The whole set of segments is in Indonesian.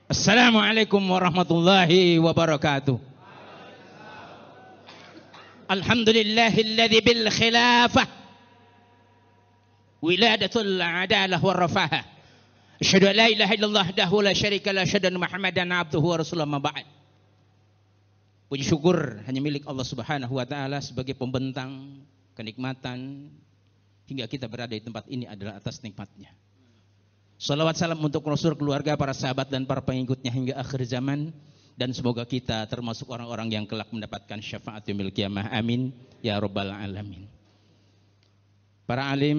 Assalamualaikum warahmatullahi wabarakatuh. Alhamdulillahilladzi bil khilafah wiladatul adalah warrafahah. Asyhadu an la ilaha illallah wahdahu la syarika lah, asyhadu anna Muhammadan abduhu wa rasuluhu, amma ba'd. Puji syukur hanya milik Allah Subhanahu wa taala sebagai pembentang kenikmatan hingga kita berada di tempat ini adalah atas nikmatnya. Salawat salam untuk Rasul, keluarga, para sahabat dan para pengikutnya hingga akhir zaman, dan semoga kita termasuk orang-orang yang kelak mendapatkan syafaat yaumil qiyamah. Amin ya rabbal alamin. Para alim,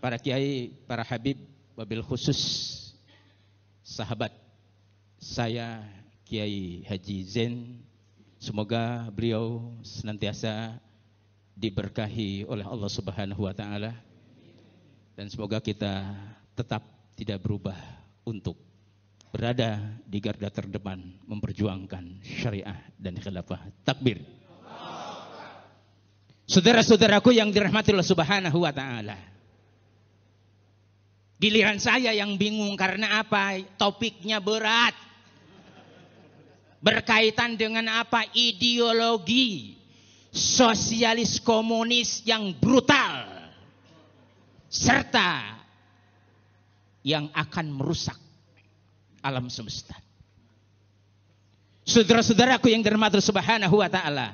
para kiai, para habib, wabil khusus sahabat saya Kiai Haji Zain, semoga beliau senantiasa diberkahi oleh Allah Subhanahu wa taala, dan semoga kita tetap tidak berubah untuk berada di garda terdepan memperjuangkan syariah dan khilafah. Takbir. Saudara-saudaraku yang dirahmati Allah Subhanahu wa taala. Giliran saya yang bingung karena apa? Topiknya berat. Berkaitan dengan apa? Ideologi sosialis komunis yang brutal serta yang akan merusak alam semesta. Saudara-saudaraku yang dirahmati Subhanahu wa taala,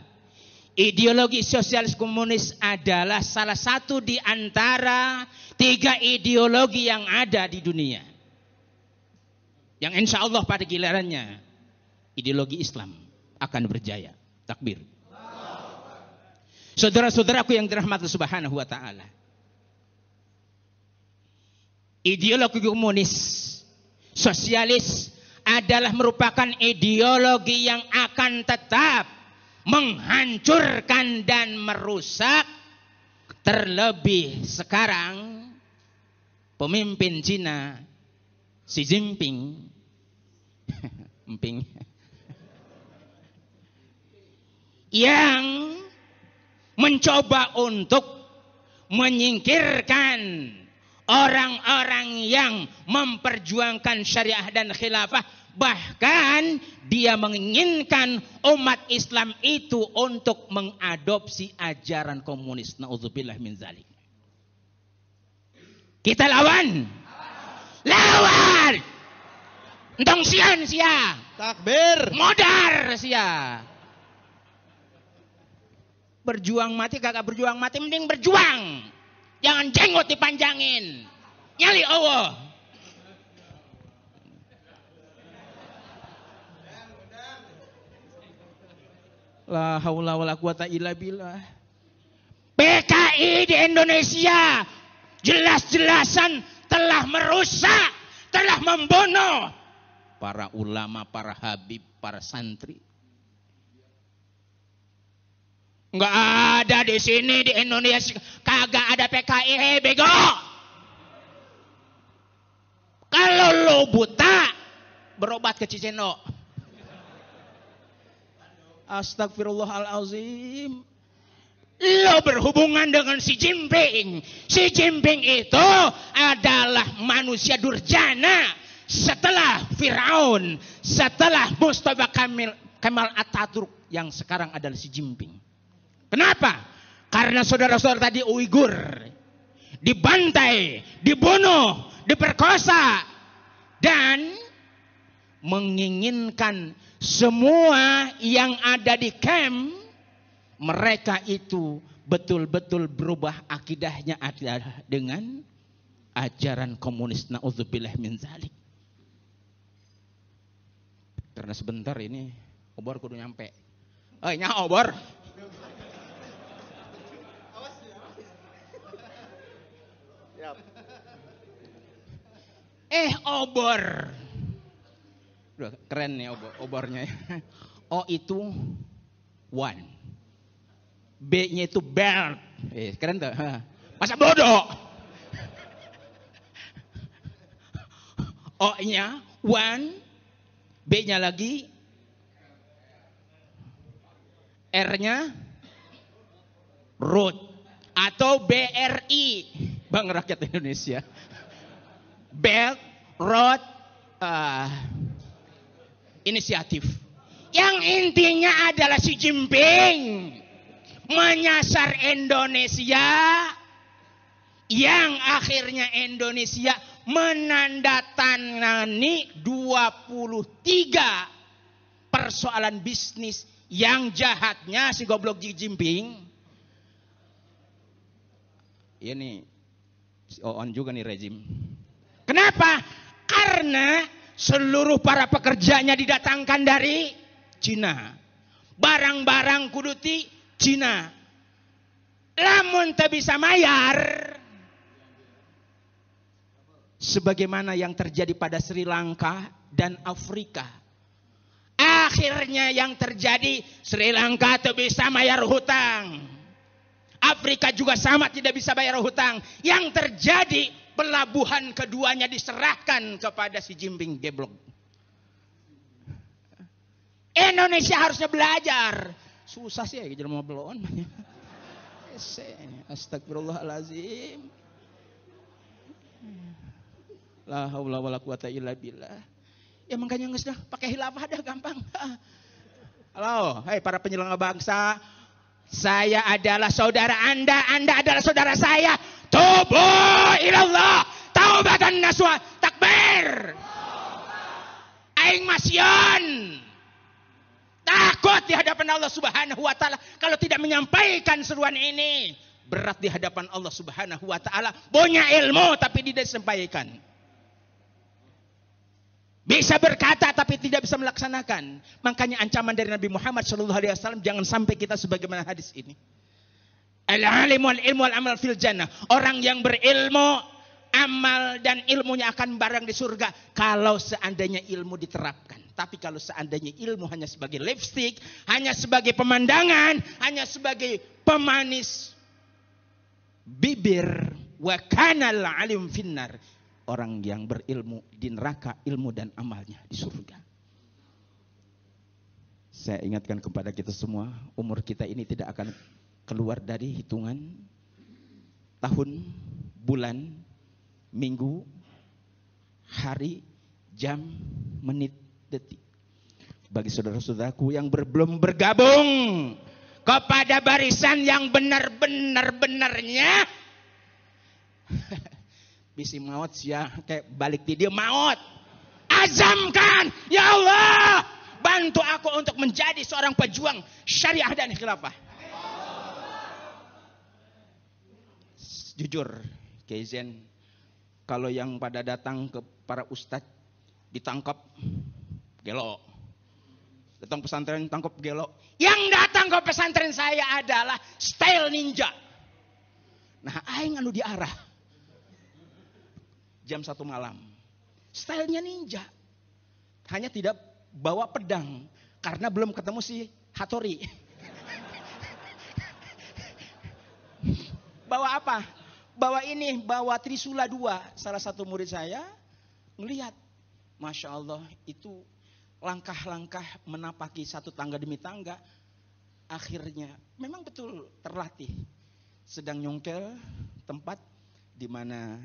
ideologi sosialis komunis adalah salah satu di antara 3 ideologi yang ada di dunia, yang insya Allah pada gilirannya ideologi Islam akan berjaya. Takbir. Saudara-saudaraku yang dirahmati Subhanahu wa taala, ideologi komunis sosialis adalah merupakan ideologi yang akan tetap menghancurkan dan merusak. Terlebih sekarang pemimpin Cina Xi Jinping yang mencoba untuk menyingkirkan orang-orang yang memperjuangkan syariah dan khilafah. Bahkan dia menginginkan umat Islam itu untuk mengadopsi ajaran komunis. Na'udzubillah min zalik. Kita lawan. Lawan. Entong sian sia. Takbir. Modar sia. Berjuang mati kagak berjuang mati, mending berjuang. Jangan jenggot dipanjangin. Nyali Allah. La haula wala quwata illa billah. PKI di Indonesia jelas-jelasan telah merusak, telah membunuh para ulama, para habib, para santri. Enggak ada di sini di Indonesia, kagak ada PKI, bego. Kalau lo buta, berobat ke Cicendo. Astagfirullahalazim. Lo berhubungan dengan Xi Jinping. Xi Jinping itu adalah manusia durjana setelah Firaun, setelah Mustafa Kemal Atatürk, yang sekarang adalah Xi Jinping. Kenapa? Karena saudara-saudara tadi Uighur dibantai, dibunuh, diperkosa, dan menginginkan semua yang ada di camp mereka itu betul-betul berubah akidahnya adalah dengan ajaran komunis. Na'udzubillah min zalik. Karena sebentar ini obor kudu nyampe. Nya obor. Obor. Keren nih obornya. O itu one. B-nya itu belt. Keren tuh. Masa bodoh. O-nya one. B-nya lagi. R-nya root. Atau BRI. Bank Rakyat Indonesia. Belt, road, inisiatif. Yang intinya adalah Xi Jinping menyasar Indonesia, yang akhirnya Indonesia menandatangani 23 persoalan bisnis yang jahatnya si goblok Xi Jinping. Ini on juga nih rezim. Kenapa? Karena seluruh para pekerjanya didatangkan dari Cina. Barang-barang kuduti Cina. Lamun tak bisa mayar, sebagaimana yang terjadi pada Sri Lanka dan Afrika. Akhirnya yang terjadi, Sri Lanka tak bisa bayar hutang. Afrika juga sama tidak bisa bayar hutang. Yang terjadi, pelabuhan keduanya diserahkan kepada Xi Jinping geblok. Indonesia harusnya belajar. Susah sih ya jelema belon. Astagfirullahalazim. La haula wala quwata illa billah. Ya makanya geus dah pakai khilafah dah gampang. Halo, hai para penyelenggara bangsa. Saya adalah saudara Anda adalah saudara saya. Tubu ilallah, taubatan nasuha, takbir. Aing masyon. Takut di hadapan Allah Subhanahu wa taala kalau tidak menyampaikan seruan ini. Berat di hadapan Allah Subhanahu wa taala. Punya ilmu tapi tidak disampaikan. Bisa berkata tapi tidak bisa melaksanakan. Makanya ancaman dari Nabi Muhammad SAW, jangan sampai kita sebagaimana hadis ini. Al-alim wal ilmu wal amal fil jannah. Orang yang berilmu, amal dan ilmunya akan barang di surga. Kalau seandainya ilmu diterapkan. Tapi kalau seandainya ilmu hanya sebagai lipstick, hanya sebagai pemandangan, hanya sebagai pemanis bibir, wa kanal alim finnar. Orang yang berilmu di neraka, ilmu dan amalnya di surga. Saya ingatkan kepada kita semua, umur kita ini tidak akan keluar dari hitungan tahun, bulan, minggu, hari, jam, menit, detik. Bagi saudara-saudaraku yang belum bergabung kepada barisan yang benar-benarnya, bisi maut sia kayak balik di dia maut. Azamkan, ya Allah, bantu aku untuk menjadi seorang pejuang syariah dan khilafah. Jujur, Kaizen, kalau yang pada datang ke para ustadz ditangkap gelo. Datang pesantren tangkap gelo. Yang datang ke pesantren saya adalah style ninja. Nah, aing anu diarah. Jam 1 malam. Stylenya ninja. Hanya tidak bawa pedang. Karena belum ketemu si Hattori. Bawa apa? Bawa Trisula 2. Salah satu murid saya melihat. Masya Allah, itu langkah-langkah menapaki satu tangga demi tangga. Akhirnya memang betul terlatih. Sedang nyongkel tempat di mana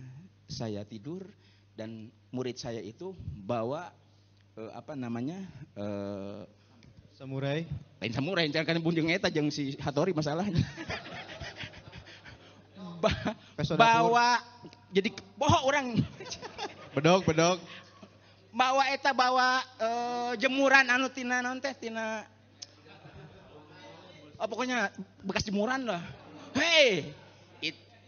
saya tidur dan murid saya itu bawa samurai. Lain samurai, jangan bunjung eta jeung si Hattori masalahnya. Bawa jadi bohong orang. Bedog. Bawa jemuran anu tina naon teh tina. Oh pokoknya bekas jemuran lah. Hei,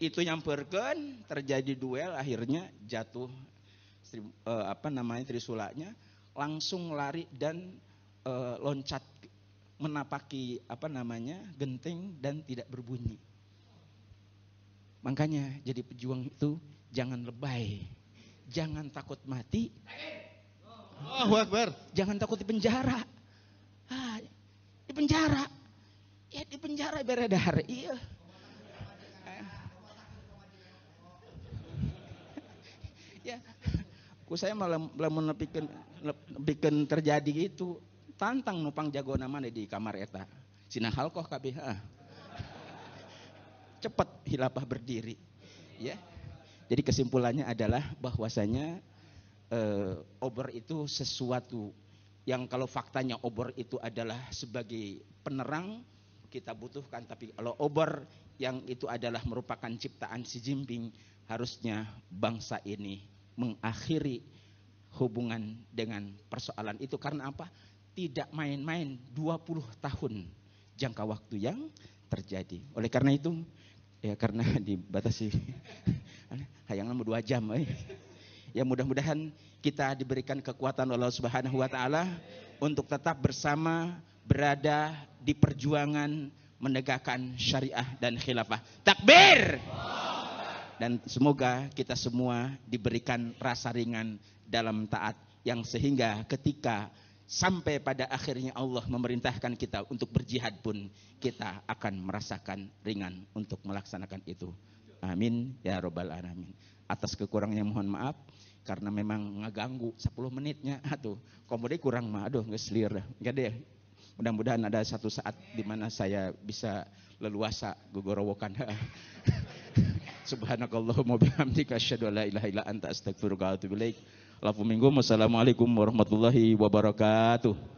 itu nyamperkeun, terjadi duel, akhirnya jatuh trisulanya, langsung lari dan loncat menapaki genteng dan tidak berbunyi. Makanya jadi pejuang itu jangan lebay, jangan takut mati, Allahu Akbar, jangan takut di penjara. Di penjara, ya di penjara beredar, iya. Ya, saya malah bikin terjadi gitu. Tantang nupang jago namanya di kamar eta. Cina halkoh kabeh. Cepat hilafah berdiri. Ya. Jadi kesimpulannya adalah bahwasanya obor itu sesuatu yang kalau faktanya obor itu adalah sebagai penerang kita butuhkan, tapi kalau obor yang itu adalah merupakan ciptaan Xi Jinping, harusnya bangsa ini mengakhiri hubungan dengan persoalan itu. Karena apa? Tidak main-main 20 tahun jangka waktu yang terjadi. Oleh karena itu, ya karena dibatasi hayang 2 jam. Ya mudah-mudahan kita diberikan kekuatan oleh Allah Subhanahu wa taala untuk tetap bersama berada di perjuangan menegakkan syariah dan khilafah. Takbir! Dan semoga kita semua diberikan rasa ringan dalam taat, yang sehingga ketika sampai pada akhirnya Allah memerintahkan kita untuk berjihad pun kita akan merasakan ringan untuk melaksanakan itu. Amin ya robbal alamin. Atas kekurangannya mohon maaf, karena memang ngeganggu 10 menitnya. Aduh, komode kurang mah, aduh ngeslir dah. Enggak deh. Mudah-mudahan ada satu saat di mana saya bisa leluasa gogorowokan. Subhanakallahumma bihamdika asyhadu an la ilaha illa anta astaghfiruka wa atubu ilaik. Assalamualaikum warahmatullahi wabarakatuh.